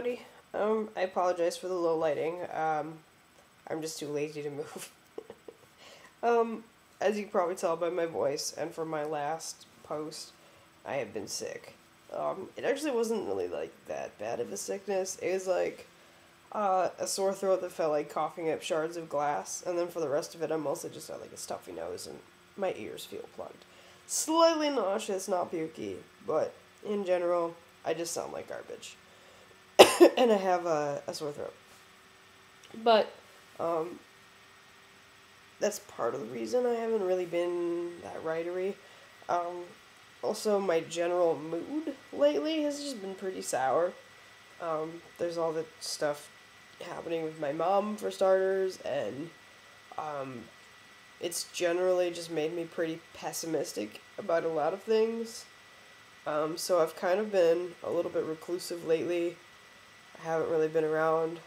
Howdy. I apologize for the low lighting. I'm just too lazy to move. um, as you can probably tell by my voice and from my last post, I have been sick. It actually wasn't really like that bad of a sickness. It was like a sore throat that felt like coughing up shards of glass, and then for the rest of it, I mostly just had like a stuffy nose and my ears feel plugged. Slightly nauseous, not pukey, but in general, I just sound like garbage. And I have a sore throat. But um, that's part of the reason I haven't really been that writery. Um, Also, my general mood lately has just been pretty sour. There's all the stuff happening with my mom, for starters, and um, it's generally just made me pretty pessimistic about a lot of things. So I've kind of been a little bit reclusive lately. I haven't really been around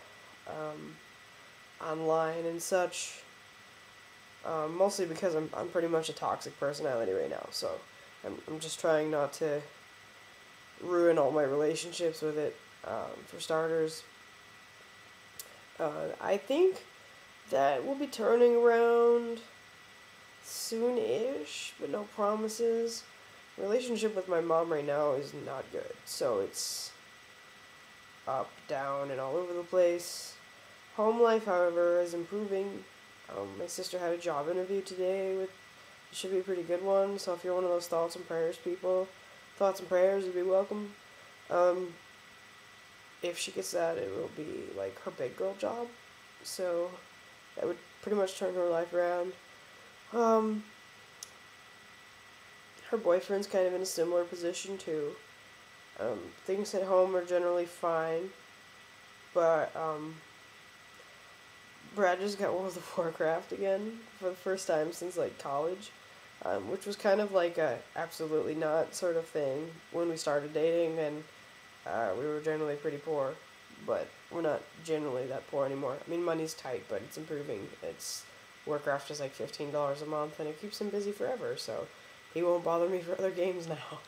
um, online and such. Mostly because I'm pretty much a toxic personality right now, so I'm just trying not to ruin all my relationships with it. For starters, I think that we'll be turning around soon-ish, but no promises. Relationship with my mom right now is not good, so it's up, down, and all over the place. Home life, however, is improving. My sister had a job interview today with it should be a pretty good one. So if you're one of those thoughts and prayers people, thoughts and prayers would be welcome. Um, if she gets that, it will be like her big girl job. So that would pretty much turn her life around. Um, Her boyfriend's kind of in a similar position too. Things at home are generally fine, but Brad just got World of Warcraft again for the first time since like college, which was kind of like a absolutely not sort of thing when we started dating, and we were generally pretty poor, but we're not generally that poor anymore. I mean, money's tight, but it's improving. It's Warcraft is like $15 a month, and it keeps him busy forever, so he won't bother me for other games now.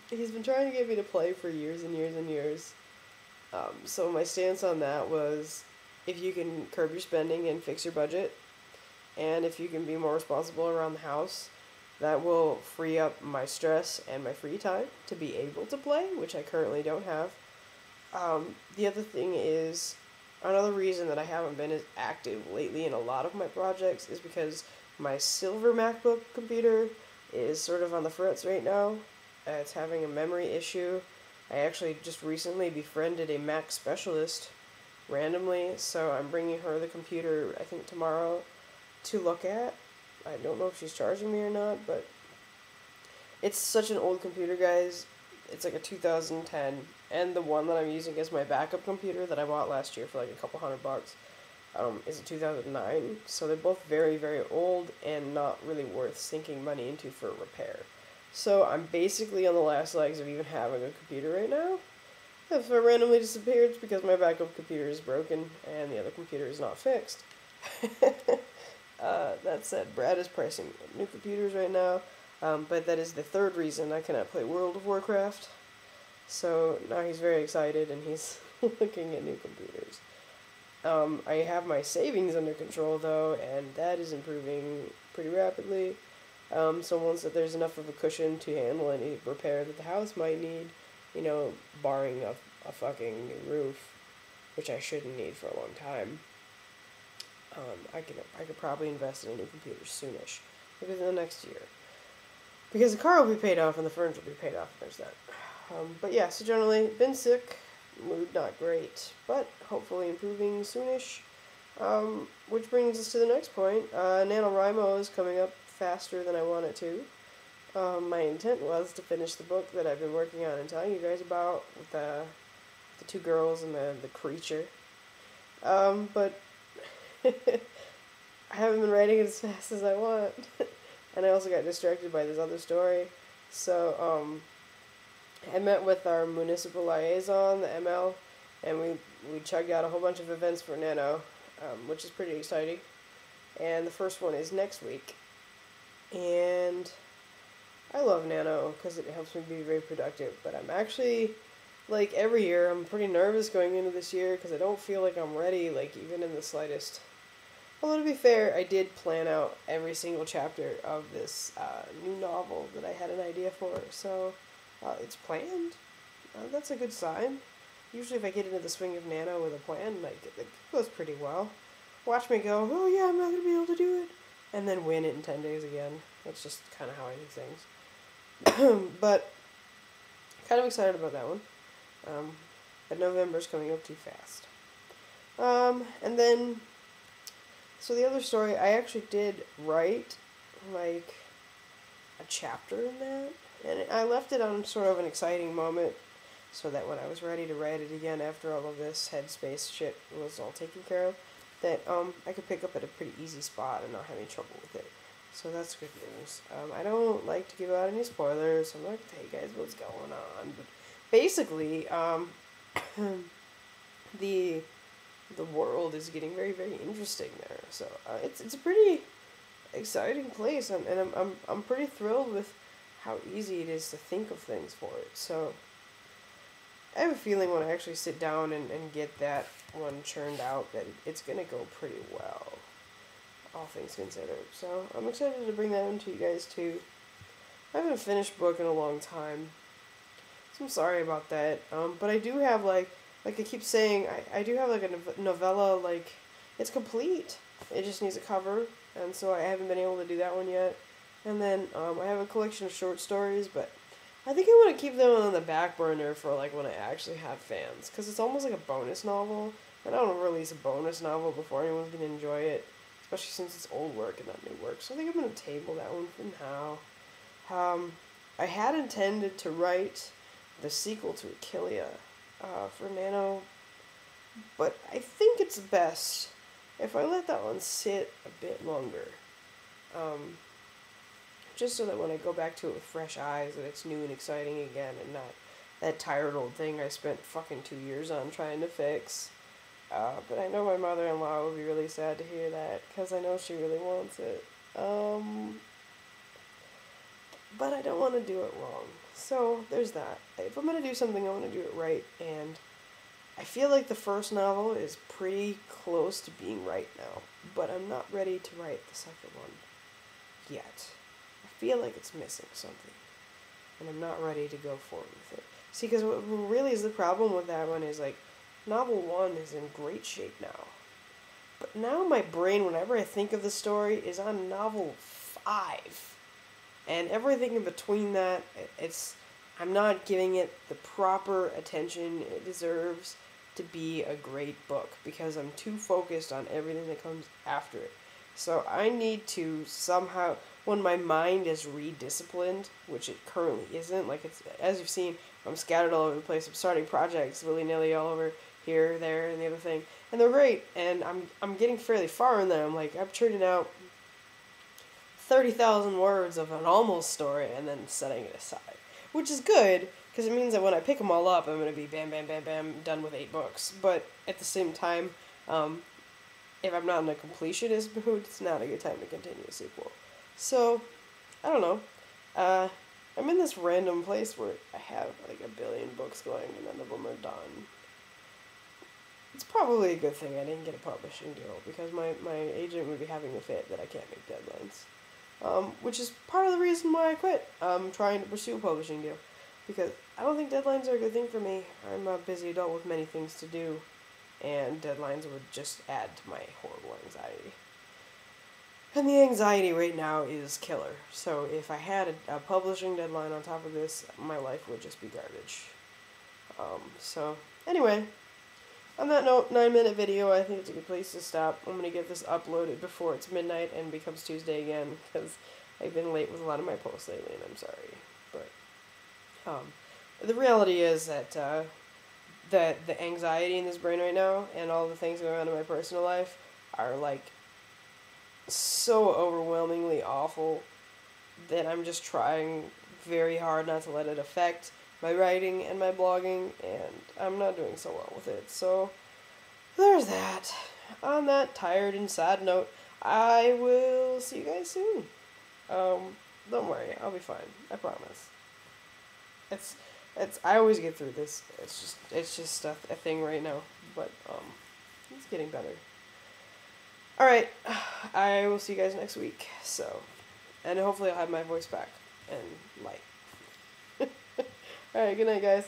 He's been trying to get me to play for years and years and years. So my stance on that was, if you can curb your spending and fix your budget, and if you can be more responsible around the house, that will free up my stress and my free time to be able to play, which I currently don't have. The other thing is, another reason that I haven't been as active lately in a lot of my projects is because my silver MacBook computer is sort of on the fritz right now. It's having a memory issue. I actually just recently befriended a Mac specialist randomly, so I'm bringing her the computer, I think, tomorrow to look at. I don't know if she's charging me or not, but it's such an old computer, guys. It's like a 2010, and the one that I'm using as my backup computer that I bought last year for like a couple $100 is a 2009. So they're both very, very old and not really worth sinking money into for repair. So I'm basically on the last legs of even having a computer right now. If I randomly disappeared, it's because my backup computer is broken and the other computer is not fixed. That said, Brad is pricing new computers right now, but that is the third reason I cannot play World of Warcraft. So now he's very excited and he's looking at new computers. I have my savings under control though, and that is improving pretty rapidly. So once that there's enough of a cushion to handle any repair that the house might need, barring a fucking new roof, which I shouldn't need for a long time. I could probably invest in a new computer soonish, within the next year, because the car will be paid off and the furniture will be paid off. There's that. But yeah, so generally been sick, mood not great, but hopefully improving soonish. Which brings us to the next point. NaNoWriMo is coming up faster than I want it to. My intent was to finish the book that I've been working on and telling you guys about with the two girls and the creature. But I haven't been writing it as fast as I want. And I also got distracted by this other story. So, I met with our municipal liaison, the ML, and we chugged out a whole bunch of events for Nano, which is pretty exciting. And the first one is next week. And I love Nano because it helps me be very productive, but I'm actually like every year, I'm pretty nervous going into this year because I don't feel like I'm ready, like even in the slightest. Although to be fair, I did plan out every single chapter of this new novel that I had an idea for, so it's planned. That's a good sign. Usually, if I get into the swing of Nano with a plan, like it goes pretty well. Watch me go, oh yeah, I'm not gonna be able to do it, and then win it in 10 days again. That's just kind of how I do things. But kind of excited about that one. But November's coming up too fast. And then, so the other story, I actually did write, like, a chapter in that, and I left it on sort of an exciting moment, so that when I was ready to write it again after all of this headspace shit was all taken care of, that I could pick up at a pretty easy spot and not have any trouble with it. So that's good news. I don't like to give out any spoilers. I'm not going to tell you guys what's going on, but basically, the world is getting very, very interesting there. So it's a pretty exciting place, and I'm pretty thrilled with how easy it is to think of things for it. So I have a feeling when I actually sit down and get that one churned out that it's going to go pretty well, all things considered. So I'm excited to bring that one to you guys too. I haven't finished book in a long time, so I'm sorry about that. But I do have like I keep saying, I do have like a novella, like it's complete. It just needs a cover, and so I haven't been able to do that one yet. And then I have a collection of short stories, but I think I want to keep them on the back burner for like when I actually have fans, because it's almost like a bonus novel, and I don't release a bonus novel before anyone's going to enjoy it, especially since it's old work and not new work. So I think I'm going to table that one for now. I had intended to write the sequel to Achillea for Nano, but I think it's best if I let that one sit a bit longer. Just so that when I go back to it with fresh eyes, that it's new and exciting again, and not that tired old thing I spent fucking 2 years on trying to fix. But I know my mother-in-law will be really sad to hear that, because I know she really wants it. But I don't want to do it wrong. So, there's that. If I'm going to do something, I want to do it right, and I feel like the first novel is pretty close to being right now, but I'm not ready to write the second one yet. I feel like it's missing something, and I'm not ready to go forward with it. See, because what really is the problem with that one is, like, novel 1 is in great shape now. But now my brain, whenever I think of the story, is on novel 5. And everything in between that, I'm not giving it the proper attention it deserves to be a great book, because I'm too focused on everything that comes after it. So I need to somehow, when my mind is redisciplined, which it currently isn't, like it's, as you've seen, I'm scattered all over the place. I'm starting projects willy-nilly all over here, there, and the other thing, and they're great, and I'm getting fairly far in them. Like, I'm churning out 30,000 words of an almost story and then setting it aside, which is good, because it means that when I pick them all up, I'm going to be bam, bam, bam, bam, done with 8 books. But at the same time, if I'm not in a completionist mood, it's not a good time to continue a sequel. So, I don't know. I'm in this random place where I have like 1 billion books going and none of them are done. It's probably a good thing I didn't get a publishing deal, because my agent would be having a fit that I can't make deadlines. Which is part of the reason why I quit trying to pursue a publishing deal. Because I don't think deadlines are a good thing for me. I'm a busy adult with many things to do, and deadlines would just add to my horrible anxiety. And the anxiety right now is killer. So if I had a publishing deadline on top of this, my life would just be garbage. So anyway, on that note, 9-minute video, I think it's a good place to stop. I'm going to get this uploaded before it's midnight and becomes Tuesday again, because I've been late with a lot of my posts lately, and I'm sorry. But the reality is that the anxiety in this brain right now and all the things going on in my personal life are like so overwhelmingly awful that I'm just trying very hard not to let it affect my writing and my blogging, and I'm not doing so well with it. So there's that. On that tired and sad note, I will see you guys soon. Don't worry, I'll be fine. I promise. I always get through this. It's just a thing right now, but it's getting better. All right, I will see you guys next week. So, and hopefully I'll have my voice back and light. All right, good night, guys.